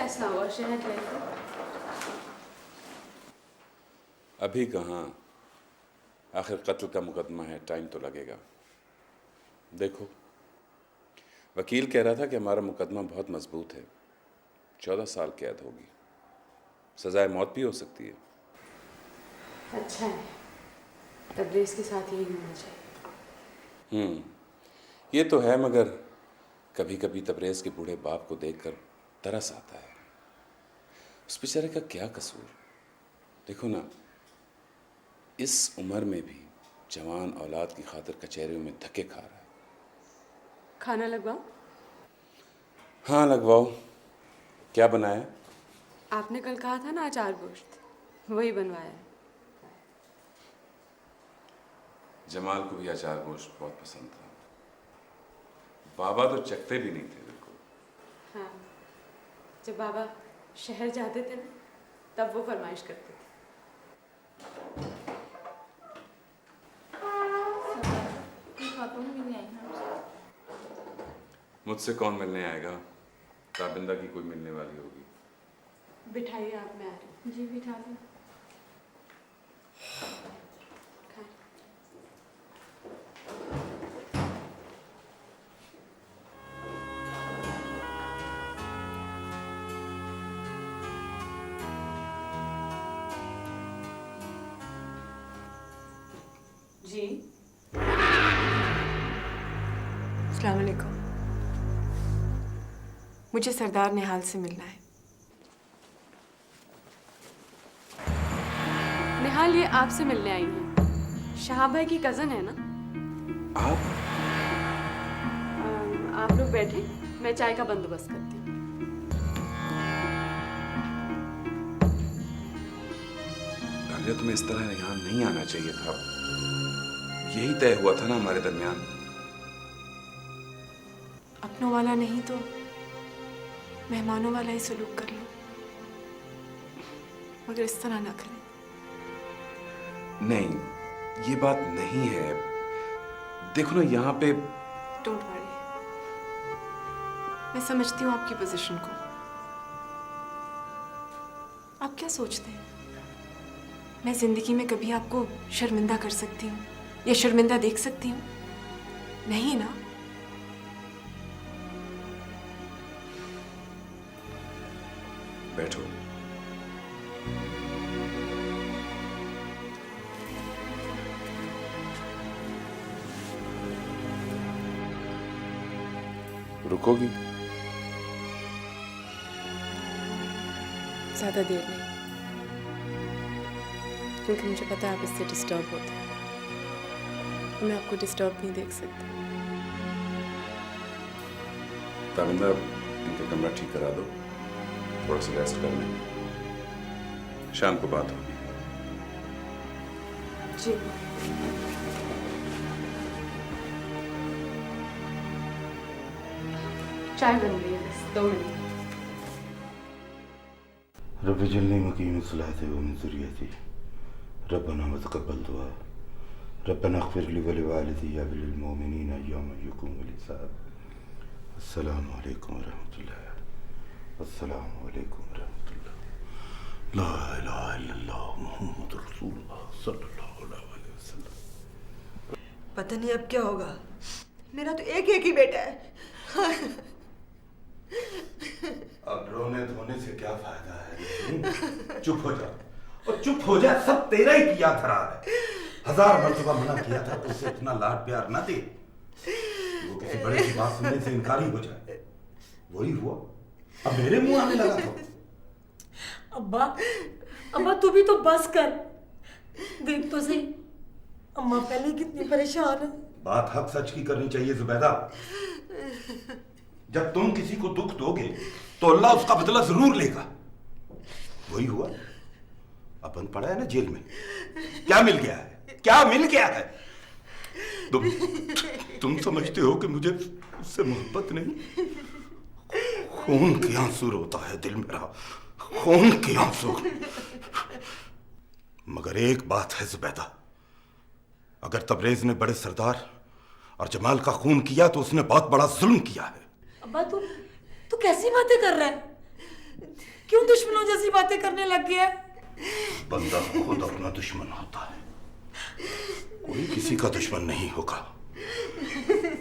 फैसला हुआ शहर गए थे? अभी कहाँ, आखिर कत्ल का मुकदमा है, टाइम तो लगेगा। देखो, वकील कह रहा था कि हमारा मुकदमा बहुत मजबूत है, 14 साल कैद होगी, सजाए मौत भी हो सकती है। अच्छा है, तबरेज़ के साथ यही होना चाहिए। ये तो है, मगर कभी कभी तबरेज़ के बूढ़े बाप को देखकर तरस आता है। उस बेचारे का क्या कसूर? देखो ना, इस उम्र में भी जवान औलाद की खातिर कचहरियों में धक्के खा रहा है। खाना लगवाओ? हाँ लगवाओ। क्या बनाया? आपने कल कहा था ना अचार गोश्त, वही बनवाया है। जमाल को भी अचार गोश्त बहुत पसंद था। बाबा तो चखते भी नहीं थे बिल्कुल। हाँ, जब बाबा शहर जाते थे ना, तब वो फरमाइश करते थे। मुझसे कौन मिलने आएगा? ताबिंदा की कोई मिलने वाली होगी। बिठाइए, आप, मैं आ रही हूँ। जी बिठा दो। खाएं। जी अस्सलाम वालेकुम। मुझे सरदार निहाल से मिलना है। निहाल, ये आपसे मिलने आई हैं। शहाब भाई की कज़न है ना? आप? आप लोग बैठे, मैं चाय का बंदोबस्त करती हूँ। राबिया, तुम्हें इस तरह यहाँ नहीं आना चाहिए था। यही तय हुआ था ना हमारे दरमियान। अपनों वाला नहीं तो मेहमानों वाला ही सलूक कर लो, मगर इस तरह ना करें। नहीं, ये बात नहीं है। देखो ना, यहाँ पे डोंट वरी, मैं समझती हूँ आपकी पोजीशन को। आप क्या सोचते हैं मैं जिंदगी में कभी आपको शर्मिंदा कर सकती हूँ या शर्मिंदा देख सकती हूँ? नहीं ना। बैठो। रुकोगी? ज्यादा देर नहीं, क्योंकि मुझे पता है आप इससे डिस्टर्ब होते हैं। मैं आपको डिस्टर्ब नहीं देख सकती। ताबिंदा, इनका कमरा ठीक करा दो, थोड़ा सा रेस्ट कर लें, शाम को बात होगी। जी। चाय बन रही है, बस 2 मिनट। रब जल्नी मकीम सलाते व मिन ज़ुर्रियती रब्बना व तक़ब्बल दुआ रब्बना अग़फ़िर ली व लिवालिदी व लिल मोमिनीन यौम यक़ूमुल हिसाब। अस्सलामु अलैकुम व रहमतुल्लाह। अस्सलामु अलैकुम व रहमतुल्लाह। ला इलाहा इल्लल्लाह मुहम्मदुर रसूलुल्लाह सल्लल्लाहु अलैहि वसल्लम। पता नहीं अब क्या होगा। मेरा तो एक ही बेटा है। अब रोने धोने से क्या फायदा है? चुप हो जा, और चुप हो जा, सब तेरा ही किया धरा है। 1000 मर्तबा मना किया था तो उसे इतना लाड प्यार ना दे, वो किसी बड़े की बात सुनने से इनकारी हो जाए। वही हुआ, अब मेरे मुंह आने लगा था। अब्बा, अब्बा तू भी तो बस कर। देख तो सही, अम्मा पहले कितनी परेशान है। बात हक सच की करनी चाहिए जुबैदा। जब तुम किसी को दुख दोगे तो अल्लाह उसका बदला जरूर लेगा। वही हुआ, अपन पड़ा है ना जेल में। क्या मिल गया है? क्या मिल गया है? तुम समझते हो कि मुझे उससे मोहब्बत नहीं? खून के आंसू रोता है दिल मेरा, खून के आंसू। मगर एक बात है जुबैदा, अगर तबरेज ने बड़े सरदार और जमाल का खून किया तो उसने बहुत बड़ा जुल्म किया है। अब्बा तू कैसी बातें कर रहा है? क्यों दुश्मनों जैसी बातें करने लग गया? बंदा खुद अपना दुश्मन होता है, कोई किसी का दुश्मन नहीं होगा।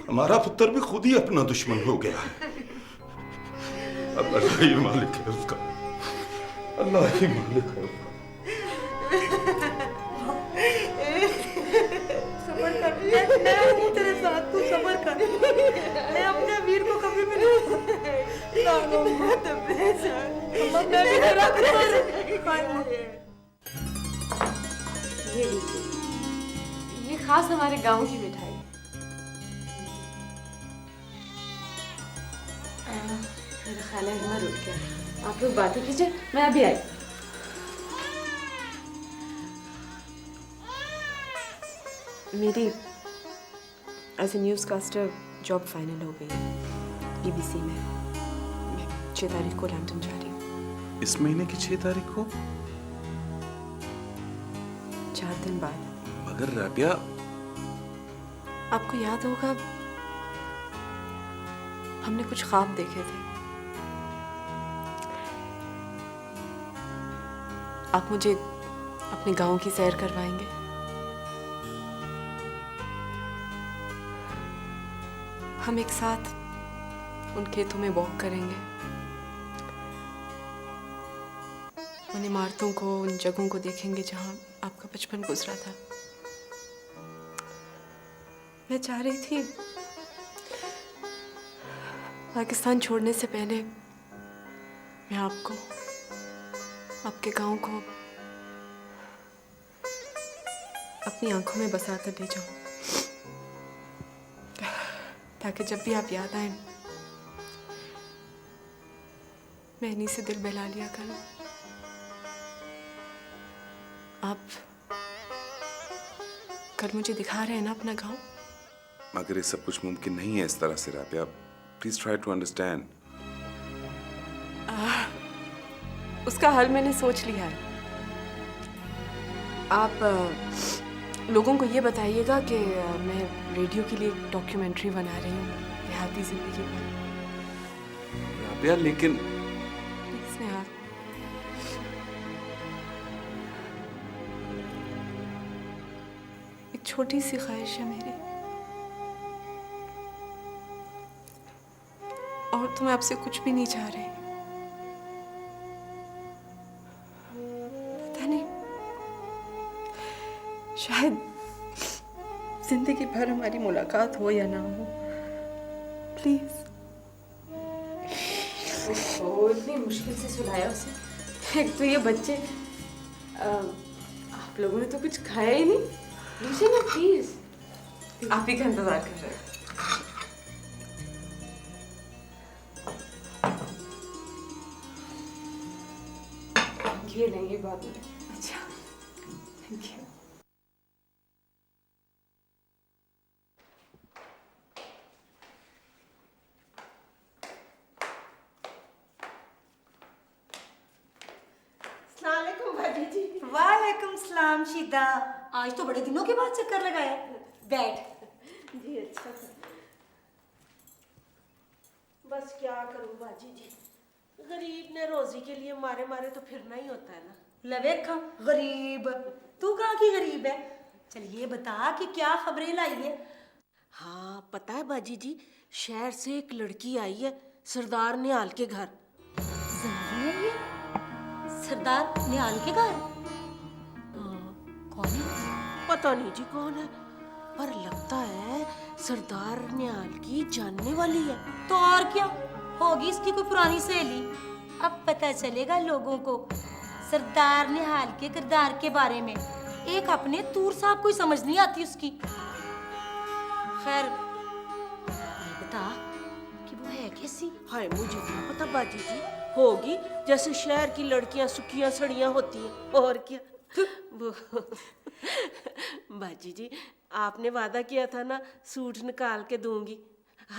हमारा पुत्र भी खुद ही अपना दुश्मन हो गया है। अब अल्लाह ही मालिक है उसका, अल्लाह ही मालिक है उसका। सबर कर, मैं हूँ तेरे साथ, तू सबर कर। मैं अपने वीर को कभी भी नहीं अम्मा, मैं भी तेरा ये लीजिए, ये खास हमारे गांव की मिठाई। मेरा ख्याल है हिमा रुक गया। आप लोग बातें कीजिए, मैं अभी आई। मेरी as a newscaster job final हो गई है BBC में। मैं 6 तारीख को लंदन जा रही हूँ। इस महीने की 6 तारीख को? 4 दिन बाद। मगर राबिया, आपको याद होगा हमने कुछ ख्वाब देखे थे। आप मुझे अपने गांव की सैर करवाएंगे? हम एक साथ उन खेतों में वॉक करेंगे, उन इमारतों को, उन जगहों को देखेंगे जहां आपका बचपन गुजरा था। मैं चाह रही थी पाकिस्तान छोड़ने से पहले मैं आपको, आपके गांव को अपनी आंखों में बसा कर ले जाऊं, ताकि जब भी आप याद आए मैं इन्हीं से दिल बहला लिया करूं। आप कल मुझे दिखा रहे हैं ना अपना गांव? मगर ये सब कुछ मुमकिन नहीं है इस तरह से Rabia. Please try to understand. उसका हल मैंने सोच लिया है। आप लोगों को ये बताइएगा कि मैं रेडियो के लिए एक डॉक्यूमेंट्री बना रही हूँ देहाती जिंदगी पर। राबिया लेकिन प्लीज नेहा, एक छोटी सी ख्वाहिश है मेरी, और तो मैं आपसे कुछ भी नहीं चाह रही। पता नहीं, शायद जिंदगी भर हमारी मुलाकात हो या ना हो। प्लीज। ओह, इतनी मुश्किल से सुलाया उसे। एक तो ये बच्चे, आप लोगों ने तो कुछ खाया ही नहीं। लीजिए ना प्लीज। आप ही का इंतजार कर रहे हैं। ये लेंगे बाद में। अच्छा, थैंक यू। वालेकुम सलाम शीदा। आज तो बड़े दिनों के बाद चक्कर लगाया। बैठ। जी अच्छा। बस क्या करूं बाजी जी, गरीब ने रोजी के लिए मारे मारे तो फिरना ही होता है ना। लवेखा गरीब, तू कहाँ की गरीब है? चल ये बता कि क्या खबरें लाई है? हाँ पता है बाजी जी, शहर से एक लड़की आई है सरदार निहाल के घर। सरदार निहाल के घर? कौन है? पता नहीं जी कौन है, पर लगता है सरदार निहाल की जानने वाली है। तो और क्या होगी, इसकी कोई पुरानी सहेली। अब पता चलेगा लोगों को सरदार निहाल के किरदार के बारे में। एक अपने तूर साहब कोई समझ नहीं आती उसकी। खैर ये बता कि वो है कैसी? हाय मुझे क्या पता बाजी जी, होगी जैसे शहर की लड़कियां सुखियां सड़ियां होती हैं, और क्या। वो बाजी जी, आपने वादा किया था ना सूट निकाल के दूंगी।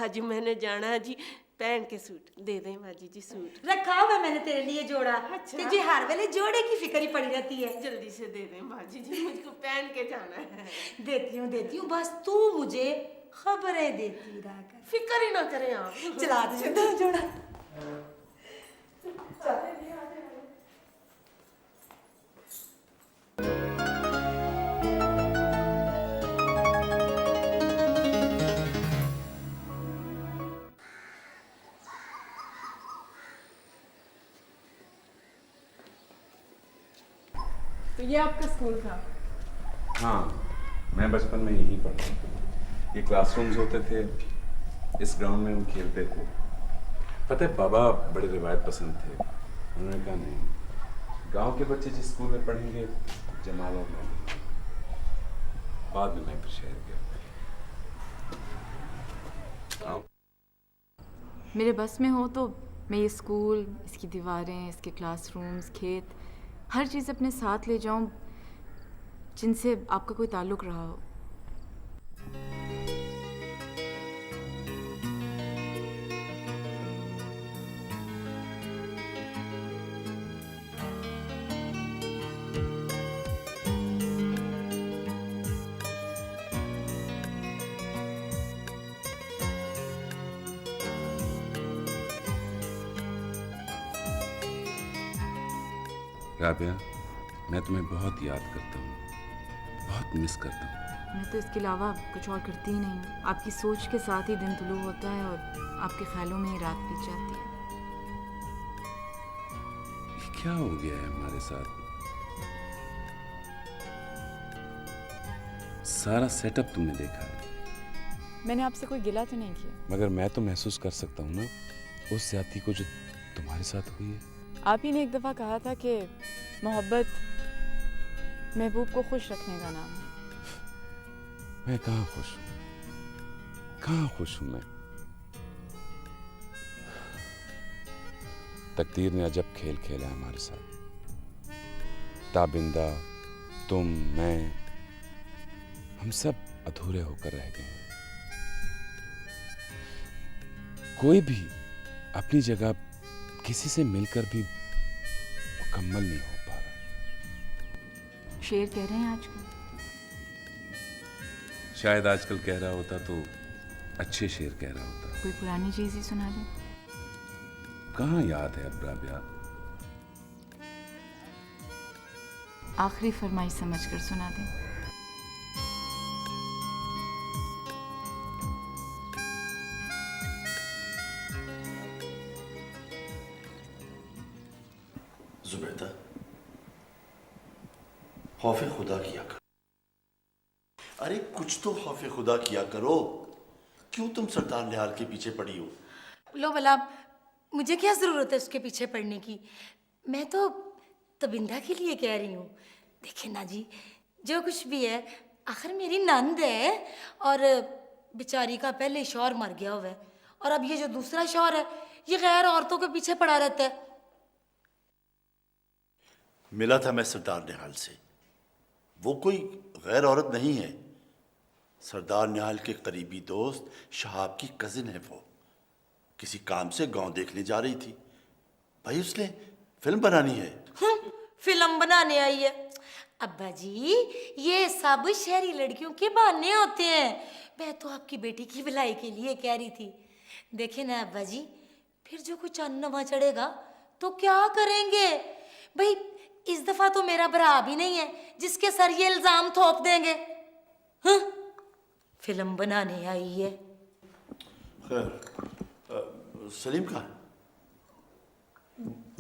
आज मैंने जाना है जी, पहन के सूट दे दें बाजी जी। सूट रखा हुआ मैंने तेरे लिए जोड़ा। अच्छा। तुझे हर वेले जोड़े की फिक्र ही पड़ी रहती है। जल्दी से दे दें बाजी जी, मुझको पहन के जाना है। देती हूँ, बस तू मुझे खबरें देती रहा कर। फिक्र ही ना करें आप। चला दे जोड़ा। चले ये आपका स्कूल था? हाँ, मैं बचपन में यहीं पढ़ा। ये क्लासरूम्स होते थे, इस ग्राउंड में हम खेलते थे। पता है, बाबा बड़े रिवायत पसंद थे। उन्होंने कहा नहीं, गांव के बच्चे जिस स्कूल में पढ़ेंगे, जमाल और मैं। बाद में मैं फिर शहर गया। मेरे बस में हो तो मैं ये स्कूल, इसकी दीवारें, इसके क्लासरूम्स, खेत, हर चीज़ अपने साथ ले जाऊं जिनसे आपका कोई ताल्लुक़ रहा हो। राबिया, मैं तुम्हें बहुत याद करता हूँ, बहुत मिस करता हूँ। मैं तो इसके अलावा कुछ और करती ही नहीं हूँ। आपकी सोच के साथ ही दिन तुलू होता है और आपके ख्यालों में ही रात बीत जाती है। ये क्या हो गया है हमारे साथ? सारा सेटअप तुमने देखा है, मैंने आपसे कोई गिला तो नहीं किया। मगर मैं तो महसूस कर सकता हूँ ना उस ज्यादती को जो तुम्हारे साथ हुई है। आप ही ने एक दफ़ा कहा था कि मोहब्बत महबूब को खुश रखने का नाम है। मैं कहाँ खुश हूँ, कहाँ खुश हूँ मैं? तकदीर ने अजब खेल खेला है हमारे साथ। ताबिंदा, तुम, मैं, हम सब अधूरे होकर रह गए हैं। कोई भी अपनी जगह किसी से मिलकर भी मुकम्मल नहीं हो पा रहा। शेर कह रहे हैं आजकल? शायद आजकल कह रहा होता तो अच्छे शेर कह रहा होता। कोई पुरानी चीज़ ही सुना दें। कहाँ याद है अब राबिया? आखिरी फरमाइश समझकर सुना दें। जुबैदा, खौफ खुदा किया करो। अरे कुछ तो खौफ खुदा किया करो। क्यों तुम सरदार निहाल के पीछे पड़ी हो? लो भला, मुझे क्या जरूरत है उसके पीछे पड़ने की? मैं तो तबिंदा के लिए कह रही हूँ। देखिए ना जी, जो कुछ भी है, आखिर मेरी नंद है और बेचारी का पहले शौहर मर गया हुआ है, और अब ये जो दूसरा शौहर है, ये गैर औरतों के पीछे पड़ा रहता है। मिला था मैं सरदार निहाल से, वो कोई गैर औरत नहीं है। सरदार निहाल के करीबी दोस्त शहाब की कजिन है। वो किसी काम से गांव देखने जा रही थी। भाई उसने फिल्म बनानी है। फिल्म बनाने आई है? अब्बा जी, ये सब शहरी लड़कियों के बहाने होते हैं। मैं तो आपकी बेटी की भलाई के लिए कह रही थी। देखे ना अब्बा जी, फिर जो कुछ अनवा चढ़ेगा तो क्या करेंगे? भाई इस दफा तो मेरा भरा भी नहीं है जिसके सर ये इल्जाम थोप देंगे। हाँ? फिल्म बनाने आई है। खैर, सलीम कहाँ?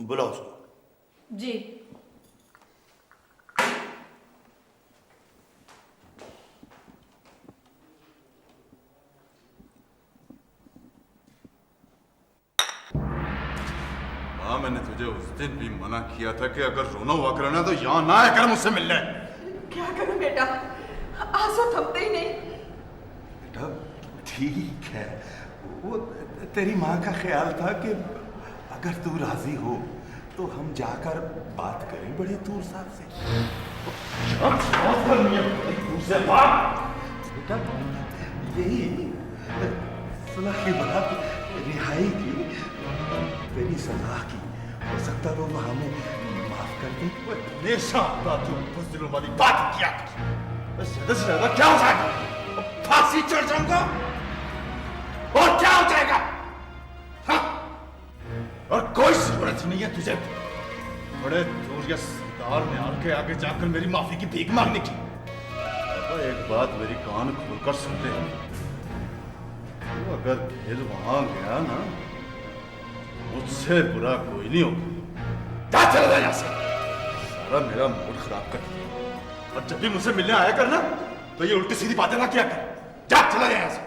बुलाओ उसको। जी। हाँ, मैंने तुझे उस दिन भी मना किया था कि अगर रोना हुआ करना तो यहाँ ना आया कर मुझसे मिलने। क्या करूं बेटा, आंसू थमते ही नहीं। बेटा ठीक है, वो तेरी माँ का ख्याल था कि अगर तू राजी हो तो हम जाकर बात करें बड़े दूर साहब से। बेटा यही सुलह की बात, रिहाई की, तेरी सलाह की, हो सकता वो हमें माफ कर दे। हमेशा बुज़दिलों वाली बात किया कर। ज्यादा से ज्यादा क्या हो जाएगा? फांसी चढ़ जाऊंगा और क्या हो जाएगा? हाँ? और कोई जरूरत नहीं है तुझे बड़े जोर या सरदार निहाल के आगे जाकर मेरी माफी की भीख मांगने की। एक बात मेरी कान खोलकर सुन ले, तो अगर फिर वहां गया ना, मुझसे बुरा कोई नहीं होगा। जा चला जा यहाँ से। सारा मेरा मूड खराब कर दिया। और जब भी मुझसे मिलने आया कर ना तो ये उल्टी सीधी बातें ना किया कर। जा चला जा यहाँ से।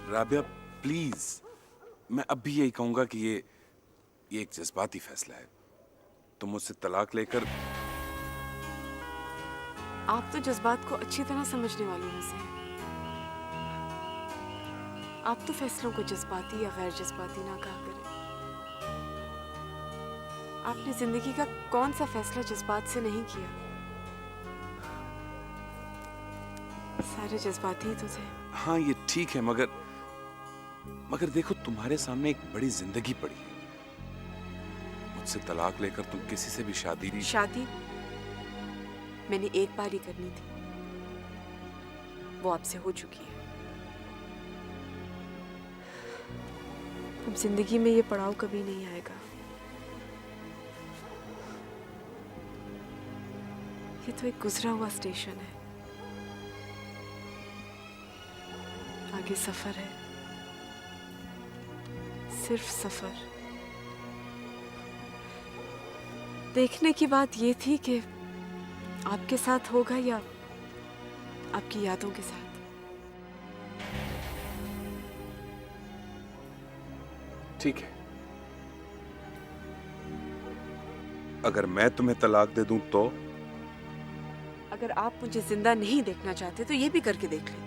राबिया प्लीज, मैं अब भी यही कहूंगा कि ये एक जज्बाती फैसला है। तुम मुझसे तलाक लेकर। आप तो जज्बात को अच्छी तरह समझने वालों में से हैं। आप तो फैसलों को जज्बाती या गैर जज्बाती ना कहा करें। आपने जिंदगी का कौन सा फैसला जज्बात से नहीं किया? सारे जज्बाती ही तो थे। हाँ ये ठीक है, मगर देखो तुम्हारे सामने एक बड़ी जिंदगी पड़ी है। मुझसे तलाक लेकर तुम किसी से भी शादी मैंने एक बार ही करनी थी, वो आपसे हो चुकी है। अब जिंदगी में ये पड़ाव कभी नहीं आएगा। ये तो एक गुजरा हुआ स्टेशन है, आगे सफर है, सिर्फ सफर। देखने की बात ये थी कि आपके साथ होगा या आपकी यादों के साथ। ठीक है, अगर मैं तुम्हें तलाक दे दूं तो? अगर आप मुझे जिंदा नहीं देखना चाहते तो ये भी करके देख लें।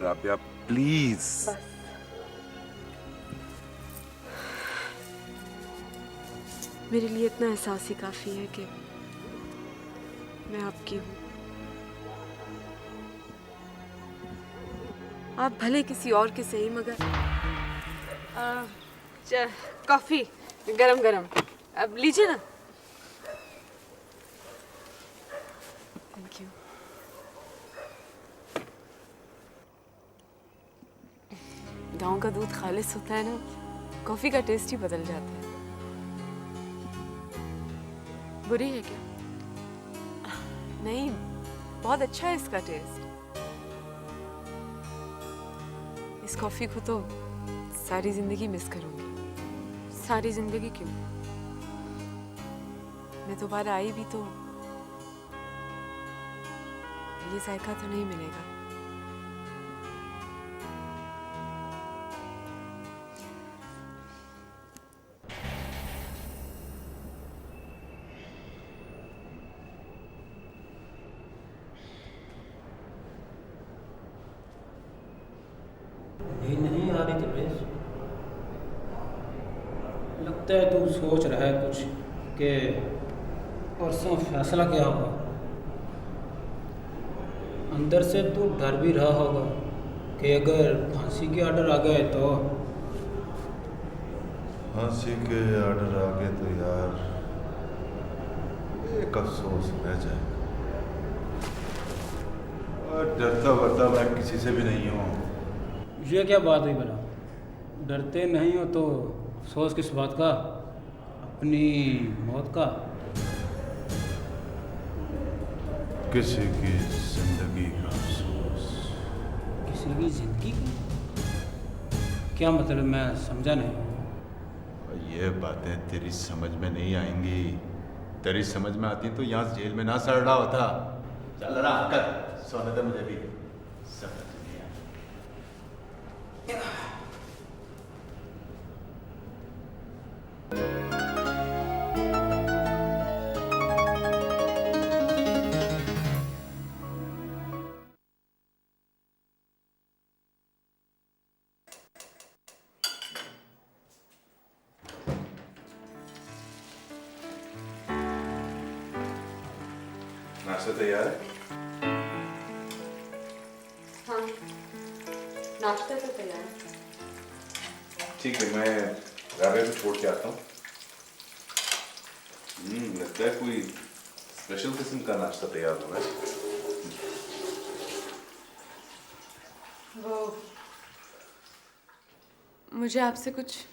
राबिया प्लीज। बस मेरे लिए इतना एहसास ही काफी है कि मैं आपकी हूं। आप भले किसी और के सही, मगर कॉफी गरम गरम अब लीजिए ना। Thank you. गांव का दूध खालिस होता है ना, कॉफी का टेस्ट ही बदल जाता है। बुरी है क्या? नहीं, बहुत अच्छा है इसका टेस्ट। इस कॉफी को तो सारी जिंदगी मिस करूंगी। सारी जिंदगी क्यों? मैं दोबारा आई भी तो ये जायका तो नहीं मिलेगा। नहीं आ रही तबरेज़। लगता है तू सोच रहा है कुछ कि परसों फैसला क्या होगा। अंदर से तू डर भी रहा होगा कि अगर फांसी के ऑर्डर आ गए तो। फांसी के ऑर्डर आ गए तो यार एक अफसोस रह जाएगा। और डरता वरता मैं किसी से भी नहीं हूँ। ये क्या बात हुई भला? डरते नहीं हो तो अफसोस किस बात का? अपनी मौत का? किसी की जिंदगी का अफसोस। किसी की जिंदगी की? क्या मतलब? मैं समझा नहीं। ये बातें तेरी समझ में नहीं आएंगी। तेरी समझ में आती तो यहाँ जेल में ना सड़ रहा होता। चल रहा कर सोने दे मुझे भी। समझ नहीं आया। नाश्ता तैयार है? हाँ, नाश्ता तो तैयार है। ठीक है, मैं राबिया को छोड़ के आता हूँ। लगता है कोई स्पेशल किस्म का नाश्ता तैयार हो रहा है। वो मुझे आपसे कुछ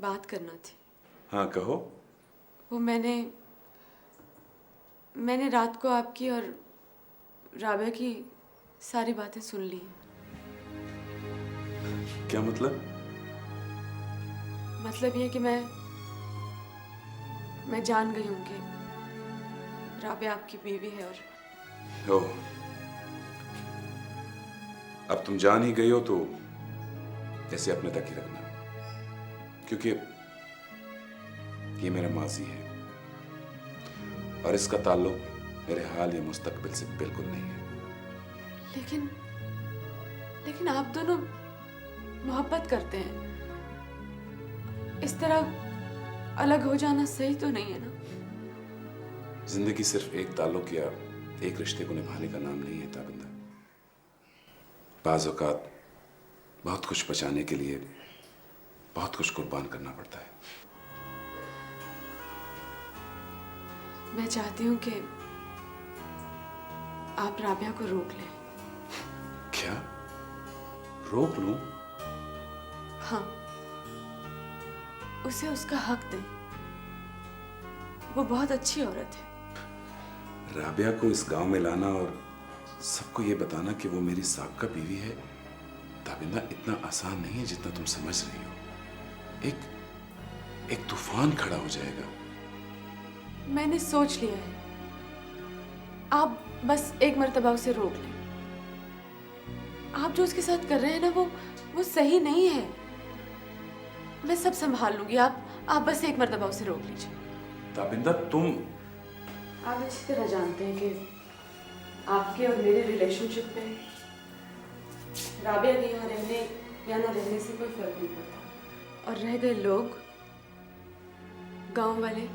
बात करना थी। हाँ कहो। वो मैंने रात को आपकी और राबिया की सारी बातें सुन ली। क्या मतलब? मतलब ये कि मैं जान गई हूँ कि राबिया आपकी बीवी है। और ओह, अब तुम जान ही गई हो तो ऐसे अपने तक ही रखना, क्योंकि ये मेरा माजी है और इसका ताल्लुक मेरे हाल या मुस्तकबिल से बिल्कुल नहीं है। लेकिन आप दोनों मोहब्बत करते हैं, इस तरह अलग हो जाना सही तो नहीं है ना? जिंदगी सिर्फ एक ताल्लुक या एक रिश्ते को निभाने का नाम नहीं है ताबिंदा। बाज़ औक़ात बहुत कुछ बचाने के लिए बहुत कुछ कुर्बान करना पड़ता है। मैं चाहती हूँ कि आप राबिया को रोक लें। क्या? रोक लूं? हाँ, उसे उसका हक दें। वो बहुत अच्छी औरत है। राबिया को इस गांव में लाना और सबको ये बताना कि वो मेरी साबका बीवी है, ताबिंदा इतना आसान नहीं है जितना तुम समझ रही हो। एक तूफान खड़ा हो जाएगा। मैंने सोच लिया है, आप बस एक मर्तबा उसे रोक लें। आप जो उसके साथ कर रहे हैं ना, वो सही नहीं है। मैं सब संभाल लूंगी। आप बस एक मर्तबा उसे रोक लीजिए। ताबिंदा तुम आप अच्छी तरह जानते हैं कि आपके और मेरे रिलेशनशिप में राबिया के यहाँ रहने या ना रहने से कोई फर्क नहीं पड़ता। और रह गए लोग, गांव वाले,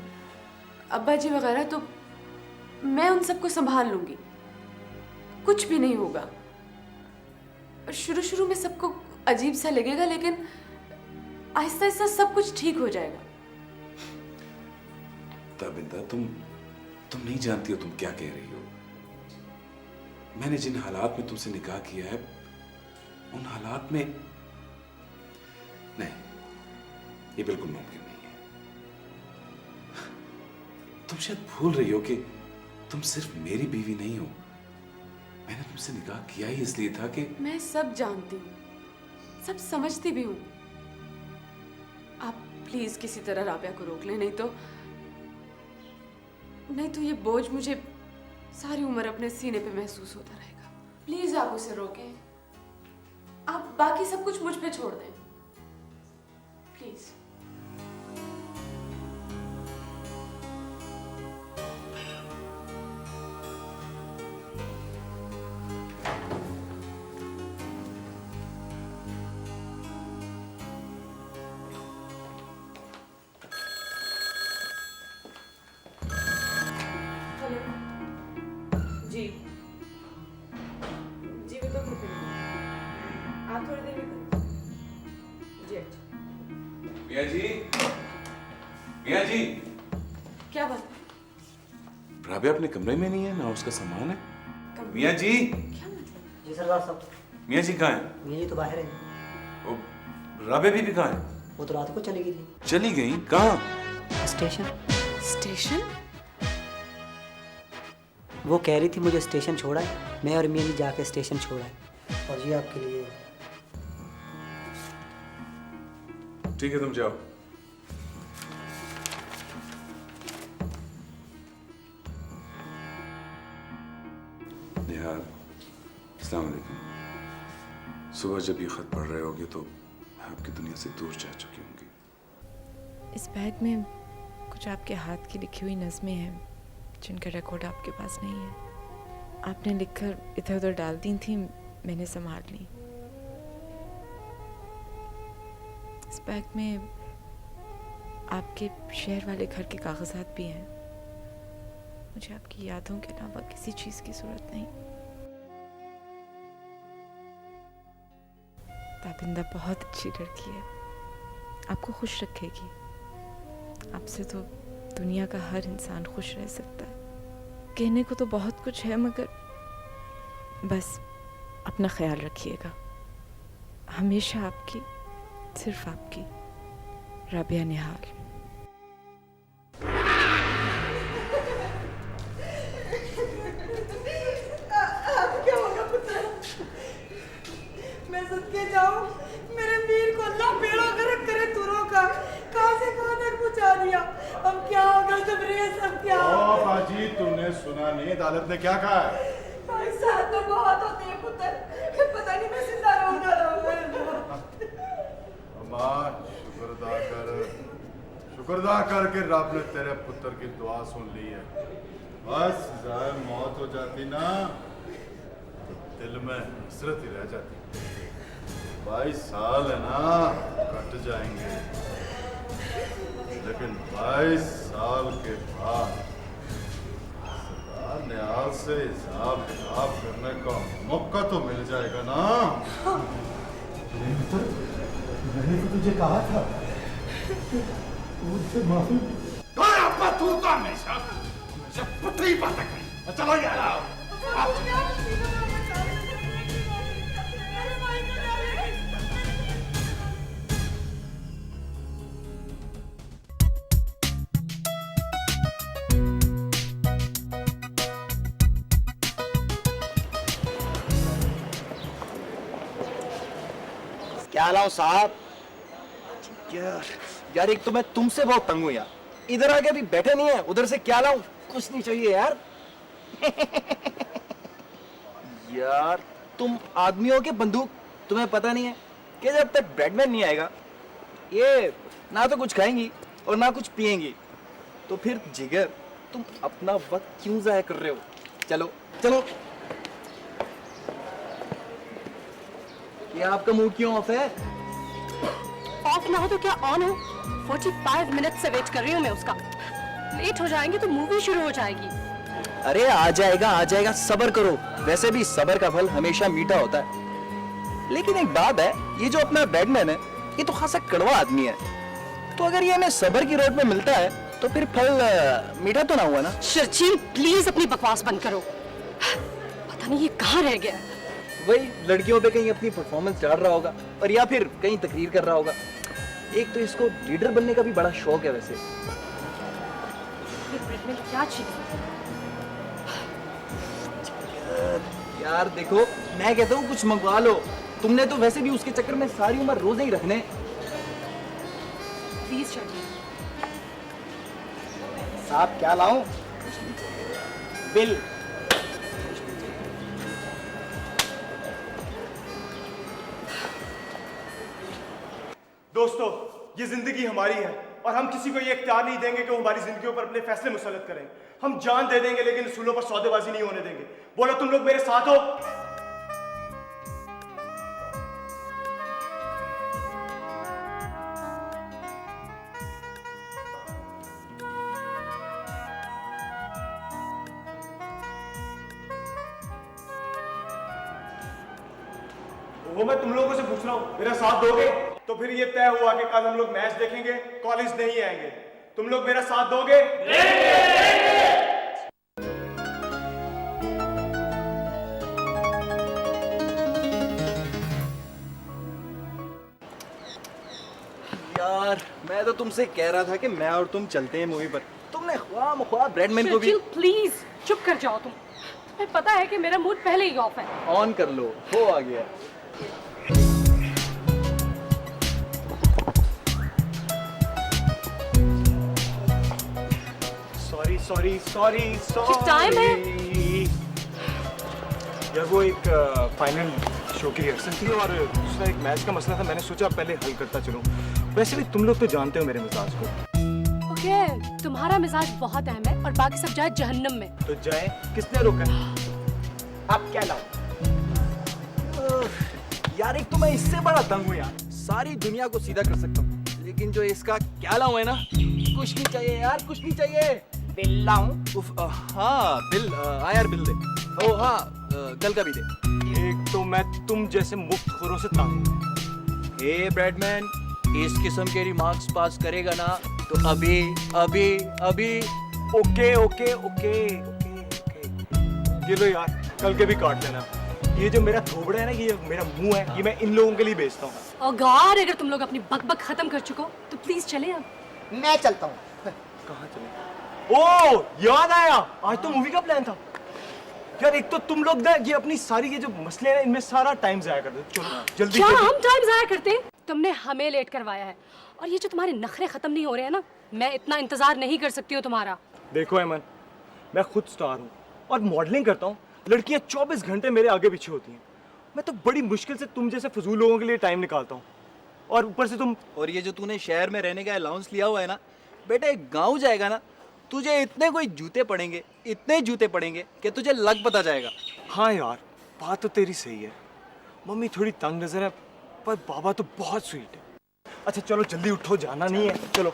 अब्बा जी वगैरह, तो मैं उन सबको संभाल लूंगी, कुछ भी नहीं होगा। शुरू में सबको अजीब सा लगेगा, लेकिन आहिस्ता आहिस्ता सब कुछ ठीक हो जाएगा। ताबिंदा तुम नहीं जानती हो तुम क्या कह रही हो। मैंने जिन हालात में तुमसे निकाह किया है, उन हालात में नहीं, ये बिल्कुल मुमकिन नहीं है। तुम शायद भूल रही हो कि तुम सिर्फ मेरी बीवी नहीं हो। मैंने तुमसे निकाह किया ही इसलिए था कि मैं सब जानती हूँ, सब समझती भी हूँ। आप प्लीज किसी तरह राबिया को रोक लें, नहीं तो ये बोझ मुझे सारी उम्र अपने सीने पे महसूस होता रहेगा। प्लीज आप उसे रोकें। आप बाकी सब कुछ मुझ पे छोड़ दें, प्लीज। जी वो तो आप थोड़ी देर में जी। अच्छा मियां जी क्या बात? राबिया अपने कमरे में नहीं है ना, उसका सामान है। मियां जी। क्या मतलब? जी सरदार साहब। मियां जी कहाँ हैं? मियां जी तो बाहर है। वो राबिया बीबी कहाँ है? वो तो रात को चली गई थी। चली गई? कहाँ? स्टेशन। स्टेशन? वो कह रही थी मुझे स्टेशन छोड़ा है। मैं और मियां जी जाके स्टेशन छोड़ा है। और ये आपके लिए। ठीक है तुम जाओ। निहाल, अस्सलाम वालेकुम। सुबह जब ये खत पढ़ रहे होगे तो मैं आपकी दुनिया से दूर जा चुकी होंगी। इस बैग में कुछ आपके हाथ की लिखी हुई नज़में हैं जिनका रिकॉर्ड आपके पास नहीं है। आपने लिखकर इधर उधर डाल दी थी, मैंने संभाल ली। इस बैग में आपके शहर वाले घर के कागजात भी हैं। मुझे आपकी यादों के अलावा किसी चीज़ की ज़रूरत नहीं। ताबिंदा बहुत अच्छी लड़की है, आपको खुश रखेगी। आपसे तो दुनिया का हर इंसान खुश रह सकता है। कहने को तो बहुत कुछ है, मगर बस अपना ख्याल रखिएगा। हमेशा आपकी, सिर्फ आपकी, राबिया निहाल। अब क्या होगा पुत्र? मैं सदके जाऊं, मेरे वीर को अल्लाह बेड़ा गर्क करे तुरों का। कहां से कहां तक पहुंचा दिया। अब क्या होगा तबरेज? अब क्या होगा? ओ बाजी, तूने सुना नहीं अदालत ने क्या कहा है? भाई साहब तो बहुत होते हैं पुत्र, पता नहीं मैं जिंदा रहूंगा रहूंगा। अम्मा शुक्रदा कर कि रब ने तेरे पुत्र की दुआ सुन ली है। बस जाए मौत हो जाती ना तो दिल में हसरत ही रह जाती। 22 साल है ना, कट जाएंगे, लेकिन 22 साल के बाद सरदार निहाल से हिसाब किताब करने का मौका तो मिल जाएगा ना। मैंने तो तुझे कहा था मुझसे माफी। तू तो हमेशा पुत्र ही बातें करी। चलो यार, क्या लाऊं साहब? यार एक तो मैं तुमसे बहुत तंग हूं यार। इधर आके अभी बैठे नहीं है, उधर से क्या लाऊं? कुछ नहीं चाहिए यार। यार तुम आदमियों के बंदूक, तुम्हें पता नहीं है कि जब तक ब्रेडमैन नहीं आएगा ये ना तो कुछ खाएंगी और ना कुछ पिएंगी। तो फिर जिगर, तुम अपना वक्त क्यों जाया कर रहे हो? चलो चलो। ये आपका मूड क्यों ऑफ है? ऑफ ना हो तो क्या ऑन हो? 45 मिनट से वेट कर रही हूँ मैं उसका। लेट हो जाएंगे तो मूवी शुरू हो जाएगी। अरे आ जाएगा, सब्र करो। वैसे भी सब्र का फल हमेशा मीठा होता है। लेकिन एक बात है, ये जो अपना बैडमैन है ये तो खासा कड़वा आदमी है। तो अगर ये हमें सब्र की रोड में मिलता है तो फिर फल मीठा तो ना हुआ ना? शर्ची प्लीज अपनी बकवास बंद करो। पता नहीं ये कहाँ रह गया। वही लड़कियों पे कहीं अपनी परफॉर्मेंस डाल रहा होगा और या फिर कहीं तकरीर कर रहा होगा। एक तो इसको लीडर बनने का भी बड़ा शौक है वैसे। क्या चीज यार देखो, मैं कहता हूँ कुछ मंगवा लो। तुमने तो वैसे भी उसके चक्कर में सारी उम्र रोजे ही रखने। प्लीज शर्ची। साहब क्या लाऊं? बिल। दोस्तों, ये जिंदगी हमारी है और हम किसी को ये इख्तियार नहीं देंगे कि वो हमारी जिंदगियों पर अपने फैसले मुसल्लत करें। हम जान दे देंगे लेकिन उसूलों पर सौदेबाजी नहीं होने देंगे। बोलो तुम लोग मेरे साथ हो? वो मैं तुम लोगों से पूछ रहा हूं, मेरा साथ दोगे? तो फिर ये तय हुआ कि कल हम लोग मैच देखेंगे, कॉलेज नहीं आएंगे। तुम लोग मेरा साथ दोगे? यार मैं तो तुमसे कह रहा था कि मैं और तुम चलते हैं मूवी पर। तुमने ख्वाह ब्रेडमैन को भी। प्लीज चुप कर जाओ तुम। तुम्हें पता है कि मेरा मूड पहले ही ऑफ है। ऑन कर लो, हो आ गया। सॉरी टाइम है। यार वो एक फाइनल शो की रिहर्सल थी और दूसरा एक मैच का मसला था। मैंने सोचा पहले हल करता चलूं। वैसे भी तुम लोग तो जानते हो मेरे मिजाज को। ओके, तुम्हारा मिजाज बहुत अहम है और बाकी सब जाए जहन्नम में। तो जाए, किसने रोका? आप क्या लाओ? यार एक तो मैं इससे बड़ा तंग हूँ यार। सारी दुनिया को सीधा कर सकता हूँ, लेकिन जो इसका क्या लाऊं है ना, कुछ नहीं चाहिए यार, कुछ नहीं चाहिए। बिल लाऊं? हाँ बिल, यार बिल दे। ओ हाँ, कल का भी दे। एक तो मैं तुम जैसे मुफ्तखोरों से तंग हूं। ब्रेडमैन, इस किस्म के रिमार्क्स पास करेगा ना तो अभी अभी अभी okay okay okay okay okay. ये लो यार, कल के भी काट लेना। ये जो मेरा थोबड़ा है ना, ये मेरा मुंह है, ये मैं इन लोगों के लिए बेचता हूँ। और गौर, अगर तुम लोग अपनी बकबक खत्म कर चुको तो प्लीज चले अब। मैं चलता हूँ। कहाँ चले? ओ याद आया, आज तो मूवी का प्लान था यार। एक तो तुम लोग ना ये अपनी सारी ये जो मसले हैं इनमें सारा टाइम जाया कर दो। चलो जल्दी। क्या हम टाइम जाया करते? तुमने हमें लेट करवाया है, और ये जो तुम्हारे नखरे खत्म नहीं हो रहे हैं ना, मैं इतना इंतजार नहीं कर सकती हूँ तुम्हारा। देखो अमन, मैं खुद स्टार हूँ और मॉडलिंग करता हूँ। लड़कियाँ 24 घंटे मेरे आगे पीछे होती हैं। मैं तो बड़ी मुश्किल से तुम जैसे फजूल लोगों के लिए टाइम निकालता हूँ, और ऊपर से तुम। और ये जो तूने शहर में रहने का अलाउंस लिया हुआ है ना बेटा, एक गाँव जाएगा ना, तुझे इतने कोई जूते पड़ेंगे, इतने जूते पड़ेंगे कि तुझे लग पता जाएगा। हाँ यार, बात तो तेरी सही है। मम्मी थोड़ी तंग नजर है, पर बाबा तो बहुत स्वीट है। अच्छा चलो जल्दी उठो, जाना नहीं है। चलो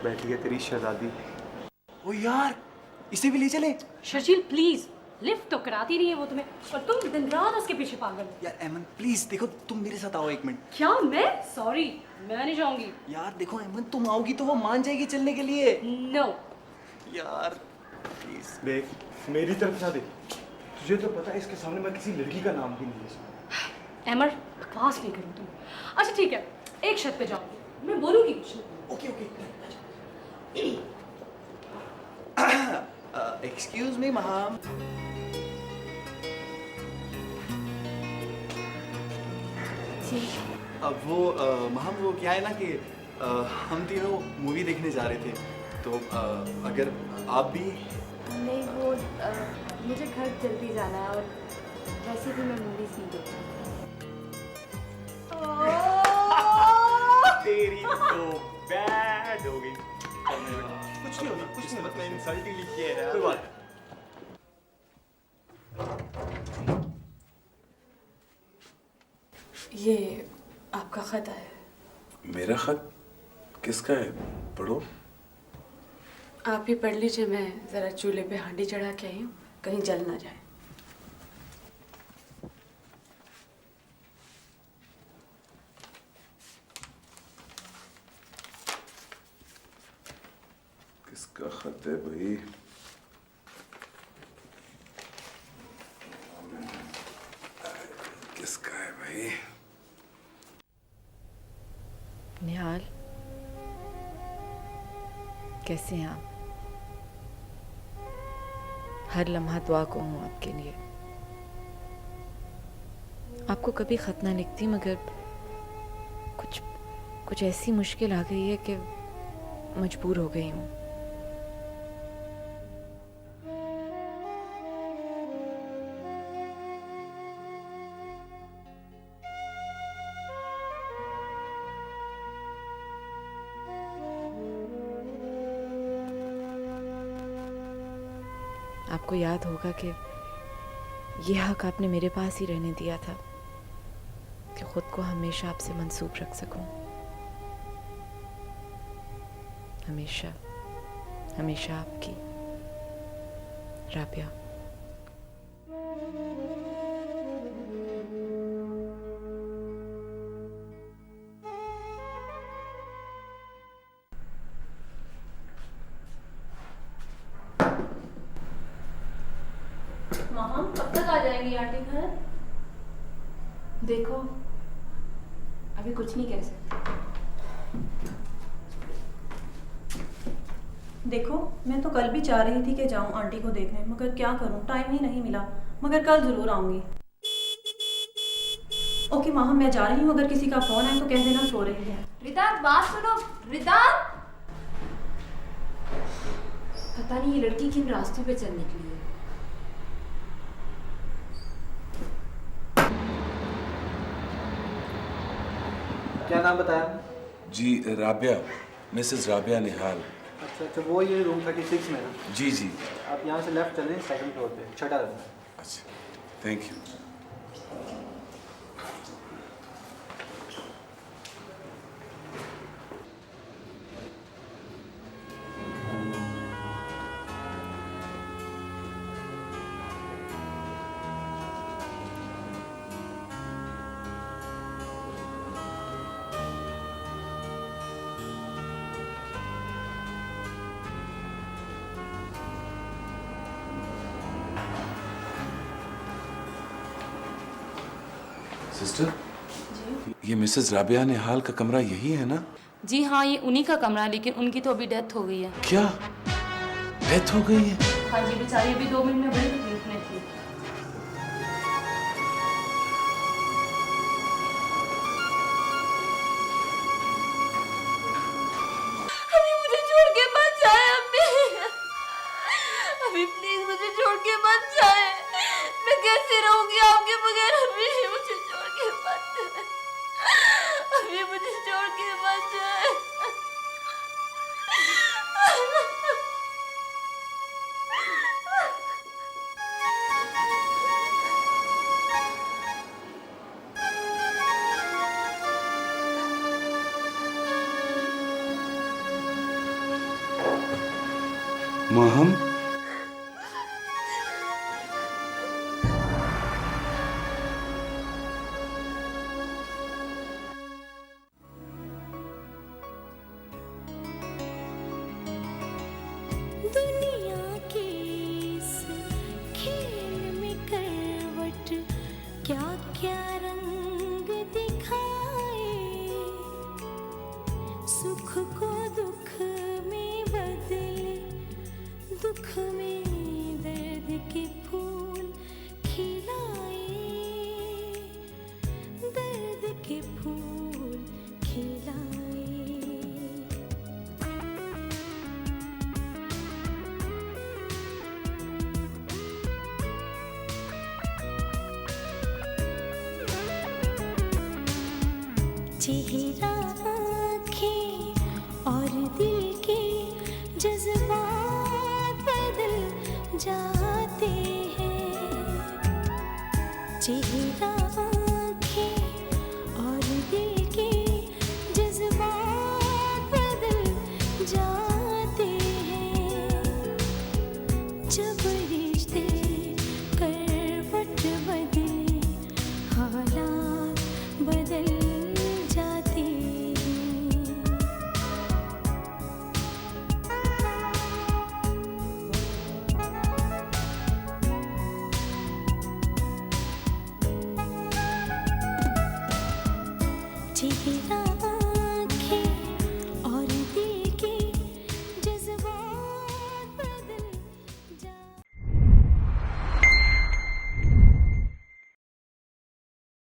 बैठी है तेरी शहजादी। ओ यार, इसे भी ले चले। शर्जील प्लीज, लिफ्ट तो कराती नहीं है वो तुम्हें, और तुम दिन रात उसके पीछे पागल हो। यार अमन प्लीज देखो, तुम मेरे साथ आओ एक मिनट। क्या? मैं सॉरी, मैं नहीं जाऊंगी। यार देखो अमन, तुम आओगी तो वो मान जाएगी चलने के लिए। नो यार प्लीज देख, मेरी तरफ से देख। तुझे तो पता है इसके सामने मैं किसी लड़की का नाम भी नहीं ले सकता। अमर बकवास नहीं करो तुम। अच्छा ठीक है, एक छत पे जाओ, मैं बोलूंगी कुछ नहीं। Okay okay. Excuse me महाम। अब वो महाम, वो क्या है ना कि हम तीनों मूवी देखने जा रहे थे, तो अगर आप भी। नहीं वो मुझे घर जल्दी जाना है, और वैसे भी मैं मूवीज नहीं देखती। तेरी तो बैड हो गई। कुछ नहीं होगी, कुछ नहीं। मैं इंसल्टिंग लिखी है यार, कोई बात। ये आपका खत है। मेरा खत? किसका है? पढ़ो। आप ही पढ़ लीजिए, मैं जरा चूल्हे पे हांडी चढ़ा के आई हूँ, कहीं जल ना जाए। किसका खत है भाई? किसका है भाई? निहाल, कैसे हैं आप? हर लम्हा दुआ को हूँ आपके लिए। आपको कभी खत ना लिखती, मगर कुछ ऐसी मुश्किल आ गई है कि मजबूर हो गई हूँ। आपको याद होगा कि ये हक आपने मेरे पास ही रहने दिया था कि खुद को हमेशा आपसे मंसूब रख सकूं। हमेशा हमेशा आपकी राबिया। मामा कब तक आ जाएंगी आंटी घर? देखो, अभी कुछ नहीं कह सकते। देखो मैं तो कल भी चाह रही थी कि जाऊं आंटी को देखने, मगर क्या करूं, टाइम ही नहीं मिला। मगर कल ज़रूर आऊंगी। ओके माँ, मैं जा रही हूँ। अगर किसी का फ़ोन आए तो कह देना सो रही है। रिदात बात सुनो, रिदात। पता नहीं ये लड़की किन रास्तों पे चल निकली है। क्या नाम बताया? जी राबिया, मिसेस राबिया निहाल। अच्छा अच्छा, वो ये रूम 36 में ना? जी जी। आप यहाँ से लेफ्ट चलें, सेकंड फ्लोर पे, छठा रूम। अच्छा, थैंक यू। सिस्टर, ये मिसेस राबिया निहाल का कमरा यही है ना? जी हाँ, ये उन्हीं का कमरा, लेकिन उनकी तो अभी डेथ हो गई है। क्या डेथ हो गई है? हाँ जी, बेचारी अभी 2 मिनट में बड़ी तकलीफ में थी। अभी मुझे छोड़ के मत जाए अम्मी। अभी प्लीज मुझे छोड़ के मत जाए। मैं कैसे रहूंगी आपके बगैर? अभी मुझे छोड़ के मत जाए। अभी मुझे छोड़ के मत जाए। माहम, दुनिया के इस खेल में करवट क्या क्या रंग दिखाए, सुख को दुख में बदले, दुख में दर्द के फूल खिलाए, दर्द के फूल खिलाए। चेहरा, आँखें और दिल के जज्बात बदल जाते हैं। चेहरा, आँखें और दिल के जज्बात बदल जाते हैं। जब रिश्ते करवट बदले, हालात बदल जाते हैं। चेहरा,